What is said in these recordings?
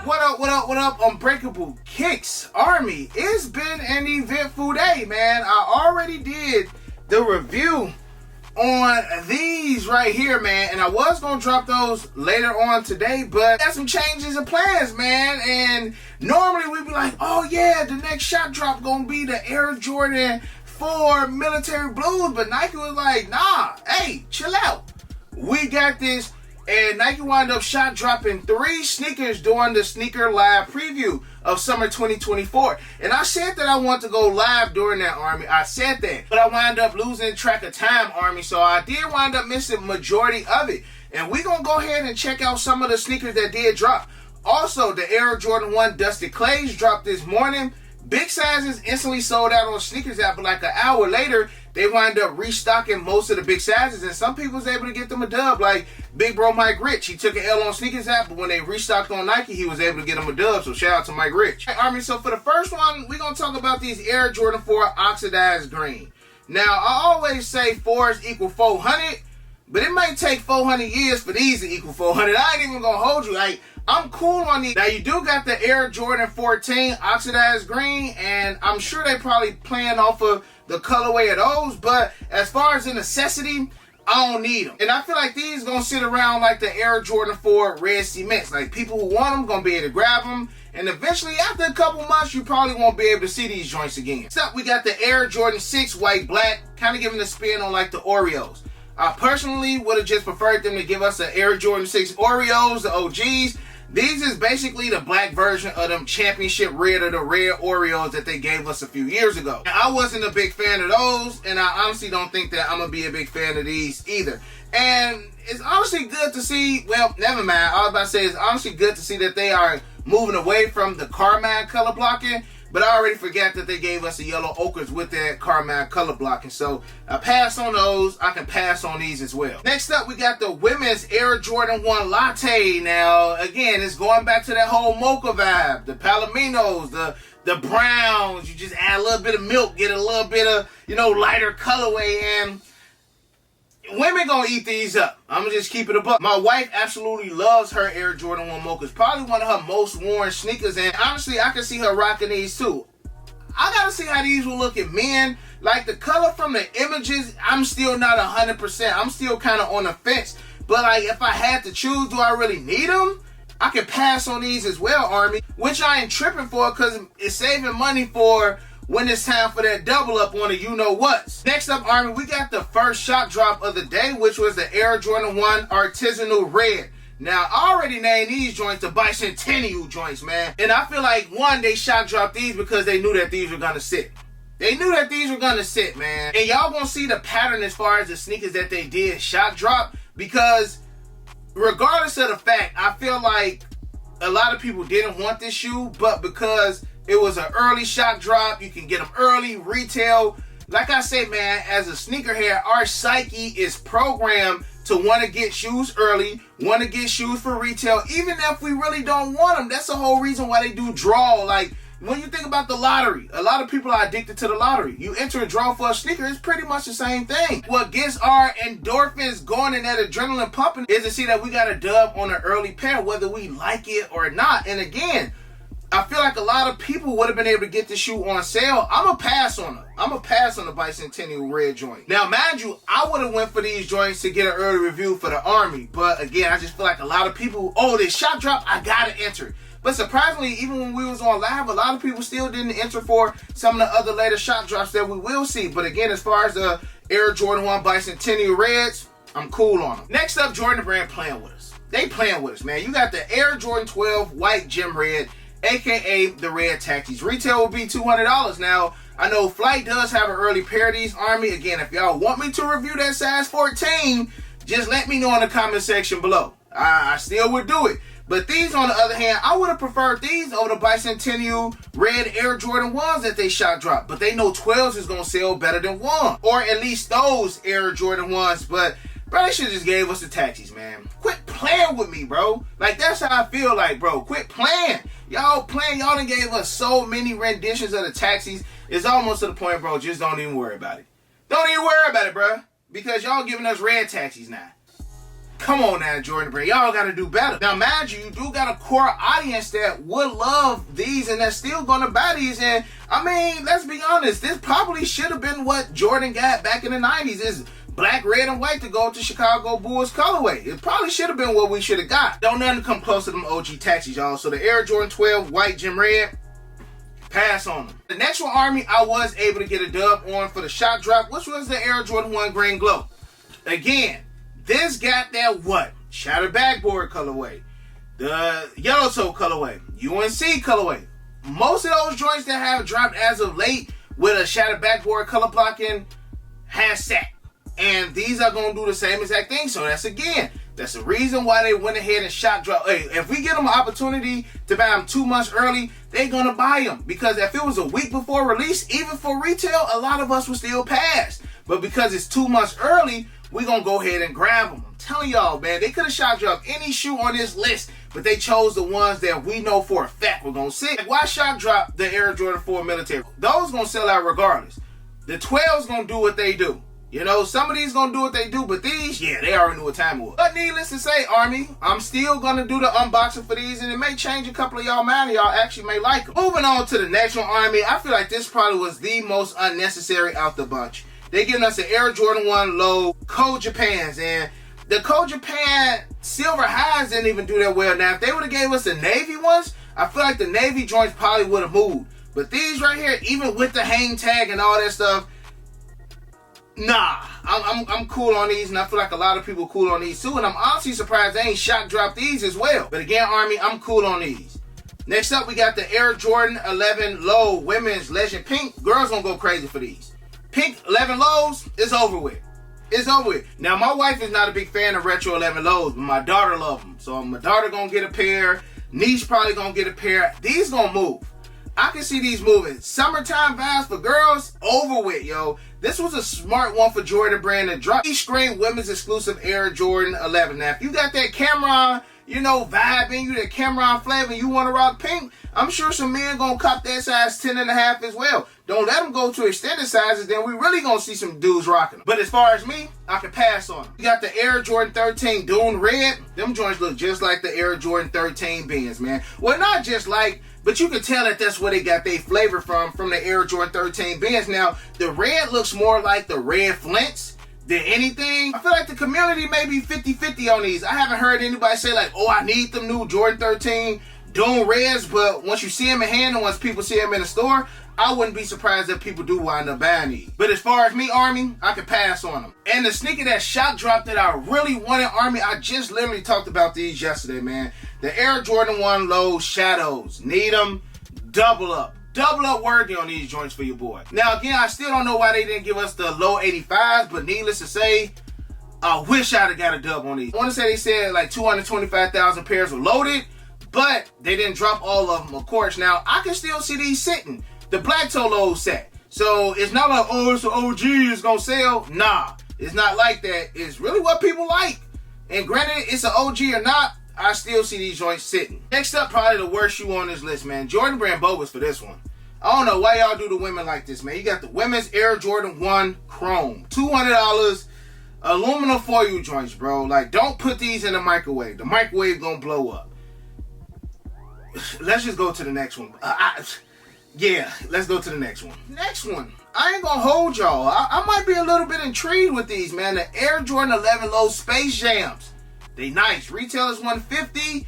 What up, Unbreakable Kicks Army? It's been an eventful day, man. I already did the review on these right here, man, and I was gonna drop those later on today, but got some changes of plans, man. And normally we'd be like, oh yeah, the next shot drop gonna be the Air Jordan 4 Military Blues, but Nike was like, nah, hey, chill out. We got this. And Nike wound up shot dropping 3 sneakers during the Sneaker Live preview of summer 2024. And I said that I want to go live during that, Army. I said that. But I wound up losing track of time, Army. So I did wind up missing majority of it. And we're going to go ahead and check out some of the sneakers that did drop. Also, the Air Jordan 1 Dusted Clays dropped this morning. Big sizes instantly sold out on Sneakers app, but like an hour later, they wind up restocking most of the big sizes, and some people was able to get them a dub, like Big Bro Mike Rich. He took an L on Sneakers app, but when they restocked on Nike, he was able to get them a dub, so shout out to Mike Rich. All right, Army, so for the first one, we're going to talk about these Air Jordan 4 Oxidized Green. Now, I always say 4s equal 400, but it might take 400 years for these to equal 400. I ain't even going to hold you. Like, I'm cool on these. Now, you do got the Air Jordan 14 Oxidized Green, and I'm sure they probably playing off of the colorway of those, but as far as a necessity, I don't need them. And I feel like these gonna sit around like the Air Jordan 4 Red Cements. Like, people who want them gonna be able to grab them, and eventually, after a couple months, you probably won't be able to see these joints again. Next up, we got the Air Jordan 6 White Black, kind of giving a spin on like the Oreos. I personally would have just preferred them to give us the Air Jordan 6 Oreos, the OGs. These is basically the black version of them championship red or the red Oreos that they gave us a few years ago. Now, I wasn't a big fan of those, and I honestly don't think that I'm going to be a big fan of these either. And it's honestly good to see, well, never mind, I was about to say it's honestly good to see that they are moving away from the Carmine color blocking, but I already forgot that they gave us the yellow ochres with that Carmine color blocking. So I passed on those. I can pass on these as well. Next up, we got the women's Air Jordan 1 Latte. Now, again, it's going back to that whole mocha vibe. The Palominos, the browns. You just add a little bit of milk, get a little bit of, lighter colorway, and women gonna eat these up. I'm gonna just keep it a buck. My wife absolutely loves her Air Jordan 1 Mochas. Probably one of her most worn sneakers, and honestly, I can see her rocking these too. I gotta see how these will look at men. Like, the color from the images, I'm still not 100%. I'm still kind of on the fence. But like, if I had to choose, do I really need them? I could pass on these as well, Army. Which I ain't tripping for, because it's saving money for when it's time for that double up on the you-know-whats. Next up, Army, we got the first shot drop of the day, which was the Air Jordan 1 Artisanal Red. Now, I already named these joints the Bicentennial joints, man. And I feel like, one, they shot dropped these because they knew that these were going to sit. They knew that these were going to sit, man. And y'all going to see the pattern as far as the sneakers that they did shot drop, because regardless of the fact, I feel like a lot of people didn't want this shoe, but because it was an early shot drop, you can get them early, retail. Like I said, man, as a sneakerhead, our psyche is programmed to want to get shoes early, want to get shoes for retail, even if we really don't want them. That's the whole reason why they do draw. Like, when you think about the lottery, a lot of people are addicted to the lottery. You enter a draw for a sneaker, it's pretty much the same thing. What gets our endorphins going and that adrenaline pumping is to see that we got a dub on an early pair, whether we like it or not. And again, I feel like a lot of people would have been able to get this shoe on sale. I'm going to pass on them. I'm going to pass on the Bicentennial Red joint. Now, mind you, I would have went for these joints to get an early review for the Army. But again, I just feel like a lot of people, oh, this shot drop, I got to enter. But surprisingly, even when we was on live, a lot of people still didn't enter for some of the other later shot drops that we will see. But again, as far as the Air Jordan 1 Bicentennial Reds, I'm cool on them. Next up, Jordan Brand playing with us. They playing with us, man. You got the Air Jordan 12 White Gem Red, aka the Red Taxis. Retail will be $200. Now, I know Flight does have an early pair of these, Army. Again, if y'all want me to review that size 14, just let me know in the comment section below. I still would do it. But these, on the other hand, I would have preferred these over the Bicentennial Red Air Jordan 1s that they shot dropped. But they know 12s is going to sell better than 1. Or at least those Air Jordan 1s. But, bro, they should have just gave us the taxis, man. Quit playing with me, bro. Like, that's how I feel like, bro. Quit playing. Y'all playing. Y'all done gave us so many renditions of the taxis. It's almost to the point, bro, just don't even worry about it. Don't even worry about it, bro. Because y'all giving us red taxis now. Come on now, Jordan Brand. Y'all got to do better. Now, mind you, you do got a core audience that would love these and that's still going to buy these. And, I mean, let's be honest. This probably should have been what Jordan got back in the 90s. Is black, red, and white to go to Chicago Bulls colorway. It probably should have been what we should have got. Don't nothing come close to them OG taxis, y'all. So the Air Jordan 12 white gem red, pass on them. The next one, Army, I was able to get a dub on for the shot drop, which was the Air Jordan 1 Green Glow. Again, this got that what? Shattered backboard colorway, the yellow toe colorway, UNC colorway. Most of those joints that have dropped as of late with a shattered backboard color blocking has sack. And these are going to do the same exact thing. So that's the reason why they went ahead and shot drop. Hey, if we get them an opportunity to buy them 2 months early, they're going to buy them. Because if it was a week before release, even for retail, a lot of us would still pass. But because it's 2 months early, we're going to go ahead and grab them. I'm telling y'all, man, they could have shot dropped any shoe on this list, but they chose the ones that we know for a fact we're going to see. Like, why shot drop the Air Jordan 4 military? Those going to sell out regardless. The 12's going to do what they do. You know, some of these going to do what they do, but these, yeah, they already knew what time it was. But needless to say, Army, I'm still going to do the unboxing for these, and it may change a couple of y'all mind, and y'all actually may like them. Moving on to the next one, Army, I feel like this probably was the most unnecessary out the bunch. They giving us an Air Jordan 1 low Code Japans, and the Code Japan silver highs didn't even do that well. Now, if they would have gave us the navy ones, I feel like the navy joints probably would have moved. But these right here, even with the hang tag and all that stuff, nah, I'm cool on these, and I feel like a lot of people cool on these too. And I'm honestly surprised they ain't shot drop these as well. But again, Army, I'm cool on these. Next up, we got the Air Jordan 11 low women's legend pink. Girls gonna go crazy for these. Pink 11 lows is over with. It's over with. Now, my wife is not a big fan of retro 11 lows, but my daughter loves them. So my daughter gonna get a pair. Niece probably gonna get a pair. These gonna move. I can see these moving. Summertime vibes for girls, over with, yo. This was a smart one for Jordan Brand to drop. Each straight women's exclusive Air Jordan 11. Now, if you got that Cameron, you know, vibe in you, that Cameron flavor, you want to rock pink, I'm sure some men gonna cop that size 10.5 as well. Don't let them go to extended sizes, then we really gonna see some dudes rocking them. But as far as me, I can pass on them. You got the Air Jordan 13 Dune Red. Them joints look just like the Air Jordan 13 Benz, man. Well, not just like, but you can tell that that's where they got their flavor from the Air Jordan 13 Benz. Now, the red looks more like the red Flints than anything. I feel like the community may be 50-50 on these. I haven't heard anybody say like, oh, I need them new Jordan 13 Dune Reds, but once you see them in hand and once people see them in the store, I wouldn't be surprised if people do wind up buying these. But as far as me, Army, I can pass on them. And the sneaker that shot dropped that I really wanted, Army, I just literally talked about these yesterday, man. The Air Jordan 1 Low Shadows. Need them, double up. Double up worthy on these joints for your boy. Now, again, I still don't know why they didn't give us the low 85s, but needless to say, I wish I'd have got a dub on these. I want to say they said like 225,000 pairs were loaded, but they didn't drop all of them, of course. Now, I can still see these sitting. The black toe low set. So, it's not like, oh, it's an OG, it's going to sell. Nah, it's not like that. It's really what people like. And granted, it's an OG or not, I still see these joints sitting. Next up, probably the worst shoe on this list, man. Jordan Brand bogus for this one. I don't know why y'all do the women like this, man. You got the women's Air Jordan 1 Chrome. $200 aluminum foil joints, bro. Like, don't put these in the microwave. The microwave gonna blow up. Let's just go to the next one. Yeah, let's go to the next one. Next one. I ain't gonna hold y'all. I might be a little bit intrigued with these, man. The Air Jordan 11 Low Space Jams. They nice. Retail is $150.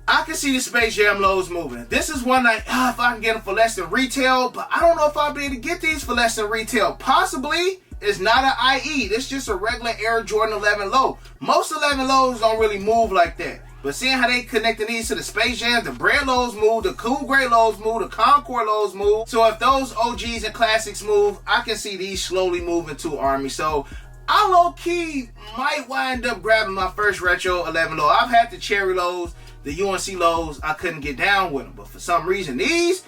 I can see the Space Jam lows moving. This is one that, if I can get them for less than retail, but I don't know if I'll be able to get these for less than retail. Possibly. It's not an IE. This is just a regular Air Jordan 11 Low. Most 11 Lows don't really move like that. But seeing how they connected these to the Space Jam, the Bread Lows move, the Cool Gray Lows move, the Concord Lows move. So if those OGs and classics move, I can see these slowly moving to Army. So I low-key might wind up grabbing my first retro 11 Low. I've had the Cherry Lows, the UNC Lows. I couldn't get down with them. But for some reason, these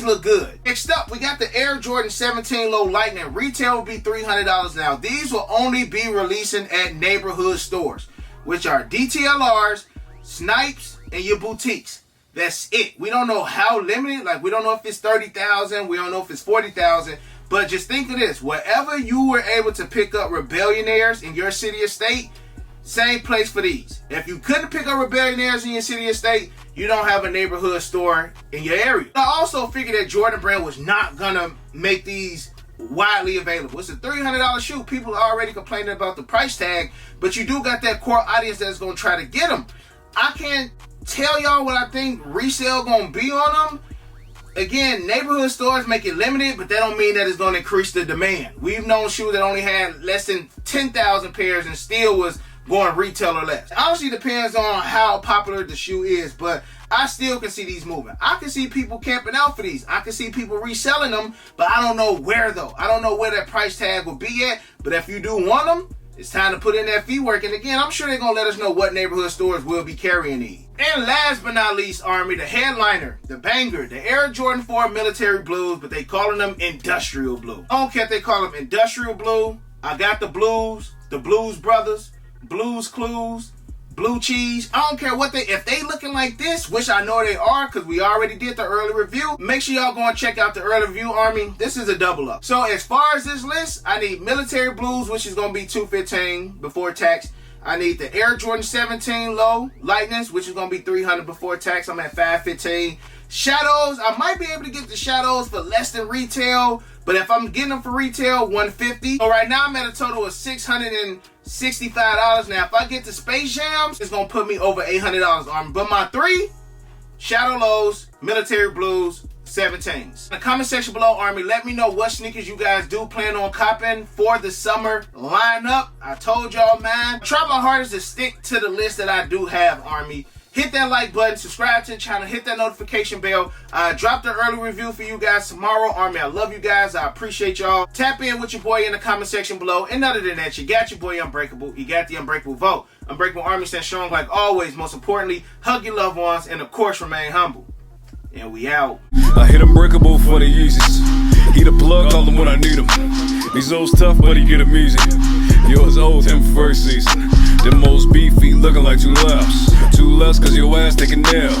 look good. Next up, we got the Air Jordan 17 Low Lightning. Retail will be $300 now. These will only be releasing at neighborhood stores, which are DTLRs, Snipes, and your boutiques. That's it. We don't know how limited. Like, we don't know if it's 30,000. We don't know if it's 40,000. But just think of this. Wherever you were able to pick up Rebellionaires in your city or state, same place for these. If you couldn't pick up Rebellionaires in your city or state, you don't have a neighborhood store in your area. I also figured that Jordan Brand was not gonna make these widely available. It's a $300 shoe. People are already complaining about the price tag, but you do got that core audience that's gonna try to get them. I can't tell y'all what I think resale gonna be on them. Again, neighborhood stores make it limited, but that don't mean that it's gonna increase the demand. We've known shoes that only had less than 10,000 pairs and still was going retail or less. Honestly, depends on how popular the shoe is, but I still can see these moving. I can see people camping out for these. I can see people reselling them, but I don't know where though. I don't know where that price tag will be at, but if you do want them, it's time to put in that fee work. And again, I'm sure they're gonna let us know what neighborhood stores will be carrying these. And last but not least, Army, the headliner, the banger, the Air Jordan 4 military blues, but they calling them industrial blue. I don't care if they call them industrial blue. I got the blues, the Blues Brothers, Blues Clues, Blue Cheese. I don't care what if they looking like this, which I know they are because we already did the early review. Make sure y'all go and check out the early review, Army. This is a double up. So as far as this list, I need military blues, which is going to be $215 before tax. I need the Air Jordan 17 low lightness, which is going to be $300 before tax. I'm at $515. Shadows, I might be able to get the shadows for less than retail, but if I'm getting them for retail, $150. So right now I'm at a total of $665. Now, if I get the Space Jams, it's gonna put me over $800, Army. But my three, Shadow Lows, Military Blues, 17s. In the comment section below, Army, let me know what sneakers you guys do plan on copping for the summer lineup. I told y'all, man, try my hardest to stick to the list that I do have, Army. Hit that like button, subscribe to the channel, hit that notification bell. Drop the early review for you guys tomorrow. Army, I love you guys. I appreciate y'all. Tap in with your boy in the comment section below. And other than that, you got your boy Unbreakable. You got the Unbreakable vote. Unbreakable Army stands strong like always. Most importantly, hug your loved ones and of course remain humble. And we out. I hit Unbreakable for the Yeezys. He the plug, call him when I need him. These old tough, but he get him easy. Yours old, him first season. Them most beefy, looking like two laughs. Two less, cause your ass taking nail.